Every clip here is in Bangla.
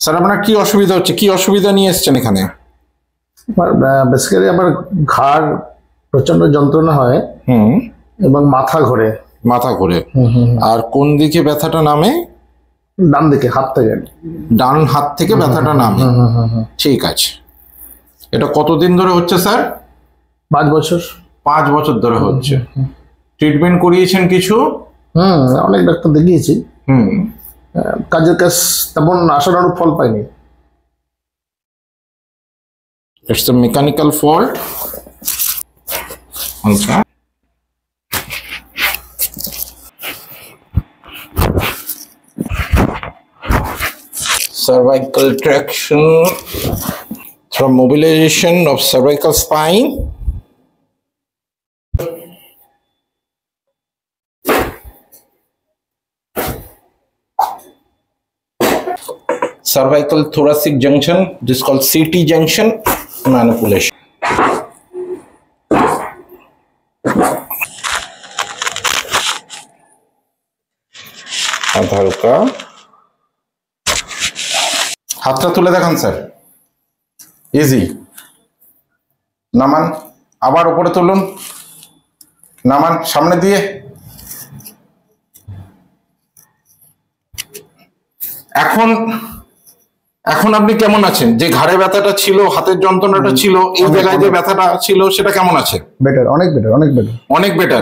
স্যার আপনার কি অসুবিধা হচ্ছে, কি অসুবিধা নিয়ে এসেছেন এখানে? বেসিক্যালি আমার ঘাড় প্রচন্ড যন্ত্রণা হয় এবং মাথা ঘোরে। মাথা ঘোরে। আর কোন দিকে ব্যথাটা নামে? ডান দিকে, হাত থেকে। ডান হাত থেকে ব্যথাটা নামে। ঠিক আছে, এটা কতদিন ধরে হচ্ছে স্যার? 5 বছর। 5 বছর ধরে হচ্ছে। ট্রিটমেন্ট করিয়েছেন কিছু? অনেক ডাক্তার দেখিয়েছি। কাজের কাজ তেমন আশানুরূপ ফল পাইনি। It's a mechanical fault. Okay. Cervical traction through mobilization of cervical spine. Cervical thoracic junction, this is called CT junction manipulation. হালকা হাতটা তুলে দেখান স্যার। ইজি। নামান, আবার উপরে তুলুন, নামান সামনে দিয়ে। এখন এখন আপনি কেমন আছেন? যে ঘাড়ে ব্যথাটা ছিল, হাতের যন্ত্রণাটা ছিল, এই জায়গায় যে ব্যথাটা ছিল সেটা কেমন আছে? বেটার, অনেক বেটার, অনেক বেটার, অনেক বেটার।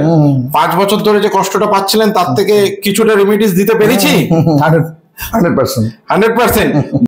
5 বছর ধরে যে কষ্টটা পাচ্ছিলেন তার থেকে কিছুটা রেমিডিস দিতে পেরেছি? 100%।